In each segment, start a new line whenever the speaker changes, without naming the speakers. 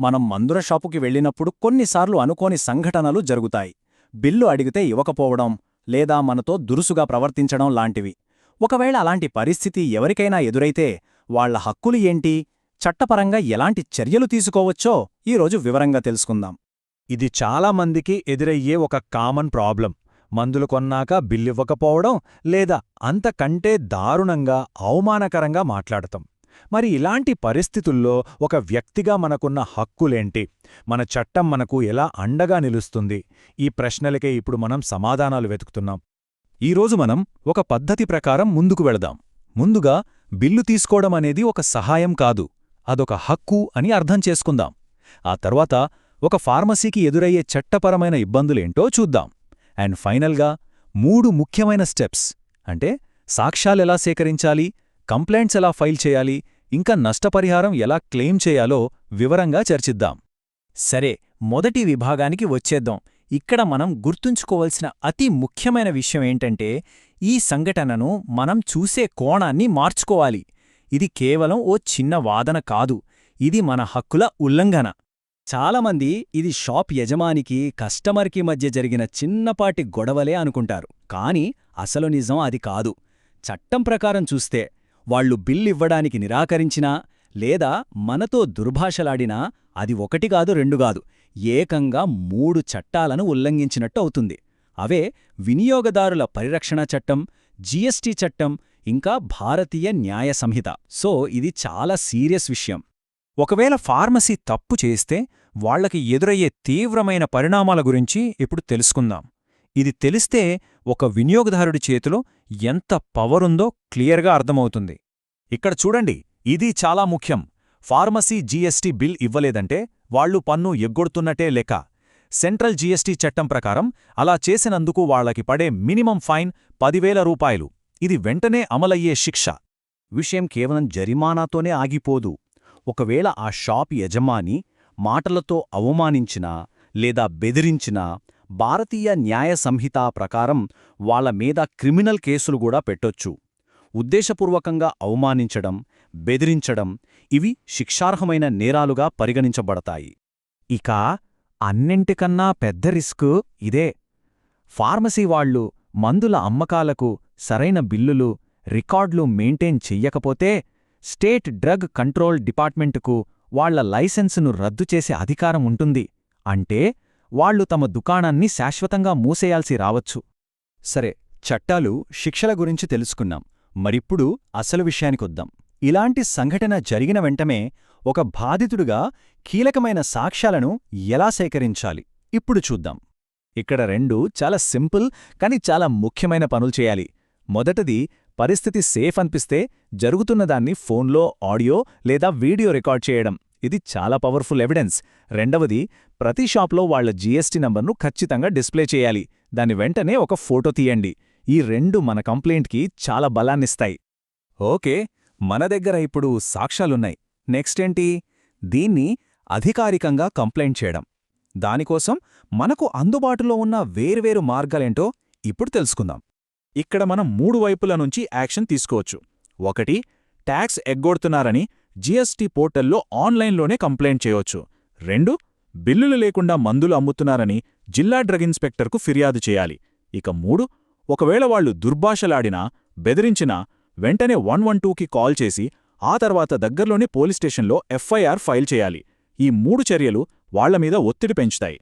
మనం మందుల షాపుకి వెళ్ళినప్పుడు కొన్నిసార్లు అనుకోని సంఘటనలు జరుగుతాయి. బిల్లు అడిగితే ఇవ్వకపోవడం లేదా మనతో దురుసుగా ప్రవర్తించడం లాంటివి. ఒకవేళ అలాంటి పరిస్థితి ఎవరికైనా ఎదురైతే వాళ్ల హక్కులు ఏంటి, చట్టపరంగా ఎలాంటి చర్యలు తీసుకోవచ్చో ఈరోజు వివరంగా తెలుసుకుందాం.
ఇది చాలామందికి ఎదురయ్యే ఒక కామన్ ప్రాబ్లం. మందులు కొన్నాక బిల్లివ్వకపోవడం లేదా అంతకంటే దారుణంగా అవమానకరంగా మాట్లాడతాం. మరి ఇలాంటి పరిస్థితుల్లో ఒక వ్యక్తిగా మనకున్న హక్కులేంటి, మన చట్టం మనకు ఎలా అండగా నిలుస్తుంది? ఈ ప్రశ్నలకే ఇప్పుడు మనం సమాధానాలు వెతుకుతున్నాం.
ఈరోజు మనం ఒక పద్ధతి ప్రకారం ముందుకు వెళదాం. ముందుగా బిల్లు తీసుకోవడమనేది ఒక సహాయం కాదు, అదొక హక్కు అని అర్థం చేసుకుందాం. ఆ తర్వాత ఒక ఫార్మసీకి ఎదురయ్యే చట్టపరమైన ఇబ్బందులేంటో చూద్దాం. అండ్ ఫైనల్గా 3 ముఖ్యమైన స్టెప్స్, అంటే సాక్ష్యాలెలా సేకరించాలి, కంప్లైంట్స్ ఎలా ఫైల్ చేయాలి, ఇంకా నష్టపరిహారం ఎలా క్లెయిమ్ చేయాలో వివరంగా చర్చిద్దాం.
సరే, మొదటి విభాగానికి వచ్చేద్దాం. ఇక్కడ మనం గుర్తుంచుకోవలసిన అతి ముఖ్యమైన విషయం ఏంటంటే, ఈ సంఘటనను మనం చూసే కోణాన్ని మార్చుకోవాలి. ఇది కేవలం ఓ చిన్న వాదన కాదు, ఇది మన హక్కుల ఉల్లంఘన. చాలామంది ఇది షాప్ యజమానికి కస్టమర్కి మధ్య జరిగిన చిన్నపాటి గొడవలే అనుకుంటారు. కానీ అసలు నిజం అది కాదు. చట్టం ప్రకారం చూస్తే వాళ్లు బిల్లివ్వడానికి నిరాకరించినా లేదా మనతో దుర్భాషలాడినా అది 1 కాదు 2 కాదు, ఏకంగా 3 చట్టాలను ఉల్లంఘించినట్టు అవుతుంది. అవే వినియోగదారుల పరిరక్షణ చట్టం, జీఎస్టీ చట్టం, ఇంకా భారతీయ న్యాయ సంహిత. సో ఇది చాలా సీరియస్ విషయం.
ఒకవేళ ఫార్మసీ తప్పు చేస్తే వాళ్లకి ఎదురయ్యే తీవ్రమైన పరిణామాల గురించి ఇప్పుడు తెలుసుకుందాం. ఇది తెలిస్తే ఒక వినియోగదారుడి చేతిలో ఎంత పవరుందో క్లియర్గా అర్థమవుతుంది. ఇక్కడ చూడండి, ఇది చాలా ముఖ్యం. ఫార్మసీ జీఎస్టీ బిల్ ఇవ్వలేదంటే వాళ్లు పన్ను ఎగ్గొడుతున్నట్టే లెక్క. సెంట్రల్ జీఎస్టీ చట్టం ప్రకారం అలా చేసినందుకు వాళ్లకి పడే మినిమం ఫైన్ 10,000 రూపాయలు. ఇది వెంటనే అమలయ్యే శిక్ష.
విషయం కేవలం జరిమానాతోనే ఆగిపోదు. ఒకవేళ ఆ షాప్ యజమాని మాటలతో అవమానించినా లేదా బెదిరించినా భారతీయ న్యాయ సంహిత ప్రకారం వాళ్ల మీద క్రిమినల్ కేసులు కూడా పెట్టొచ్చు. ఉద్దేశపూర్వకంగా అవమానించడం, బెదిరించడం ఇవి శిక్షార్హమైన నేరాలుగా పరిగణించబడతాయి.
ఇక అన్నింటికన్నా పెద్ద రిస్క్ ఇదే. ఫార్మసీ వాళ్లు మందుల అమ్మకాలకు సరైన బిల్లులు, రికార్డులు మెయింటైన్ చెయ్యకపోతే స్టేట్ డ్రగ్ కంట్రోల్ డిపార్ట్మెంటుకు వాళ్ల లైసెన్సును రద్దు చేసే అధికారం ఉంటుంది. అంటే వాళ్లు తమ దుకాణాన్ని శాశ్వతంగా మూసేయాల్సి రావచ్చు.
సరే, చట్టాలు, శిక్షల గురించి తెలుసుకున్నాం. మరిప్పుడు అసలు విషయానికొద్దాం. ఇలాంటి సంఘటన జరిగిన వెంటనే ఒక బాధితుడుగా కీలకమైన సాక్ష్యాలను ఎలా సేకరించాలి ఇప్పుడు చూద్దాం. ఇక్కడ 2 చాలా సింపుల్ కానీ చాలా ముఖ్యమైన పనులు చేయాలి. మొదటిది, పరిస్థితి సేఫ్ అనిపిస్తే జరుగుతున్నదాన్ని ఫోన్లో ఆడియో లేదా వీడియో రికార్డ్ చేయడం. ఇది చాలా పవర్ఫుల్ ఎవిడెన్స్. రెండవది, ప్రతి షాప్లో వాళ్ల జీఎస్టీ నంబర్ను ఖచ్చితంగా డిస్ప్లే చేయాలి. దాని వెంటనే ఒక ఫోటో తీయండి. ఈ 2 మన కంప్లైంట్కి చాలా బలాన్నిస్తాయి.
ఓకే, మన దగ్గర ఇప్పుడు సాక్ష్యాలున్నాయి. నెక్స్ట్ ఏంటి? దీన్ని అధికారికంగా కంప్లైంట్ చేయడం. దానికోసం మనకు అందుబాటులో ఉన్న వేర్వేరు మార్గాలేంటో ఇప్పుడు తెలుసుకుందాం. ఇక్కడ మనం 3 వైపుల నుంచి యాక్షన్ తీసుకోవచ్చు. 1, ట్యాక్స్ ఎగ్గొడుతున్నారని జీఎస్టీ పోర్టల్లో ఆన్లైన్లోనే కంప్లైంట్ చేయొచ్చు. 2, బిల్లులు లేకుండా మందులు అమ్ముతున్నారని జిల్లా డ్రగ్ ఇన్స్పెక్టర్కు ఫిర్యాదు చేయాలి. ఇక 3, ఒకవేళ వాళ్లు దుర్భాషలాడినా, బెదిరించినా వెంటనే 112కి కాల్ చేసి ఆ తర్వాత దగ్గర్లోనే పోలీస్ స్టేషన్లో ఎఫ్ఐఆర్ ఫైల్ చేయాలి. ఈ 3 చర్యలు వాళ్ల మీద ఒత్తిడి పెంచుతాయి.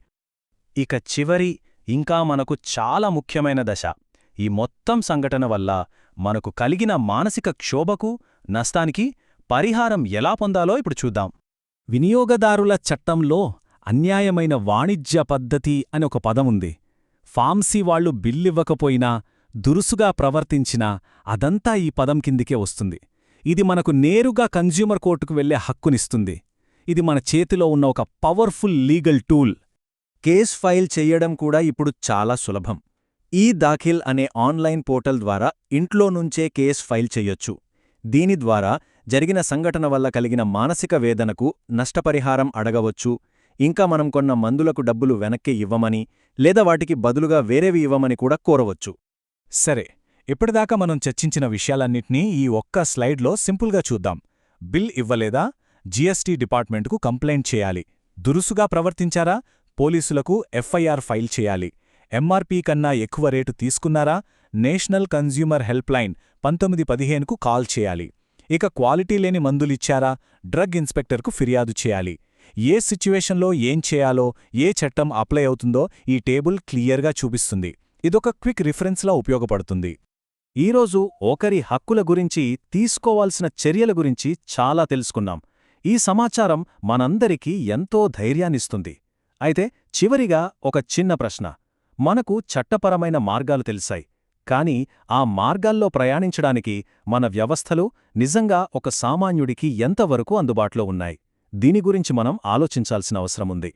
ఇక చివరి, ఇంకా మనకు చాలా ముఖ్యమైన దశ. ఈ మొత్తం సంఘటన వల్ల మనకు కలిగిన మానసిక క్షోభకు, నష్టానికి పరిహారం ఎలా పొందాలో ఇప్పుడు చూద్దాం. వినియోగదారుల చట్టంలో అన్యాయమైన వాణిజ్య పద్ధతి అని ఒక పదముంది. ఫార్మసీ వాళ్లు బిల్లివ్వకపోయినా, దురుసుగా ప్రవర్తించినా అదంతా ఈ పదం కిందికే వస్తుంది. ఇది మనకు నేరుగా కన్జ్యూమర్ కోర్టుకు వెళ్లే హక్కునిస్తుంది. ఇది మన చేతిలో ఉన్న ఒక powerful legal tool. Case file చెయ్యడం కూడా ఇప్పుడు చాలా సులభం. ఈ దాఖిల్ అనే ఆన్లైన్ పోర్టల్ ద్వారా ఇంట్లో నుంచే కేస్ ఫైల్ చెయ్యొచ్చు. దీని ద్వారా జరిగిన సంఘటన వల్ల కలిగిన మానసిక వేదనకు నష్టపరిహారం అడగవచ్చు. ఇంకా మనం కొన్న మందులకు డబ్బులు వెనక్కి ఇవ్వమని లేదా వాటికి బదులుగా వేరేవి ఇవ్వమని కూడా కోరవచ్చు.
సరే, ఇప్పటిదాకా మనం చర్చించిన విషయాలన్నింటినీ ఈ ఒక్క స్లైడ్లో సింపుల్గా చూద్దాం. బిల్ ఇవ్వలేదా? జీఎస్టీ డిపార్ట్మెంటుకు కంప్లైంట్ చేయాలి.
దురుసుగా ప్రవర్తించారా? పోలీసులకు ఎఫ్ఐఆర్ ఫైల్ చేయాలి. ఎంఆర్పీ కన్నా ఎక్కువ రేటు తీసుకున్నారా? నేషనల్ కన్జ్యూమర్ హెల్ప్లైన్ 1915కు కాల్ చేయాలి. ఇక క్వాలిటీ లేని మందులిచ్చారా? డ్రగ్ ఇన్స్పెక్టర్కు ఫిర్యాదు చేయాలి. ఏ సిచ్యువేషన్లో ఏం చేయాలో, ఏ చట్టం అప్లై అవుతుందో ఈ టేబుల్ క్లియర్గా చూపిస్తుంది. ఇదొక క్విక్ రిఫరెన్స్లా ఉపయోగపడుతుంది.
ఈరోజు ఒకరి హక్కుల గురించి, తీసుకోవాల్సిన చర్యల గురించి చాలా తెలుసుకున్నాం. ఈ సమాచారం మనందరికీ ఎంతో ధైర్యాన్నిస్తుంది. అయితే చివరిగా ఒక చిన్న ప్రశ్న. మనకు చట్టపరమైన మార్గాలు తెలిసాయి, కానీ ఆ మార్గాల్లో ప్రయాణించడానికి మన వ్యవస్థలు నిజంగా ఒక సామాన్యుడికి ఎంతవరకు అందుబాటులో ఉన్నాయి? దీని గురించి మనం ఆలోచించాల్సిన అవసరముంది.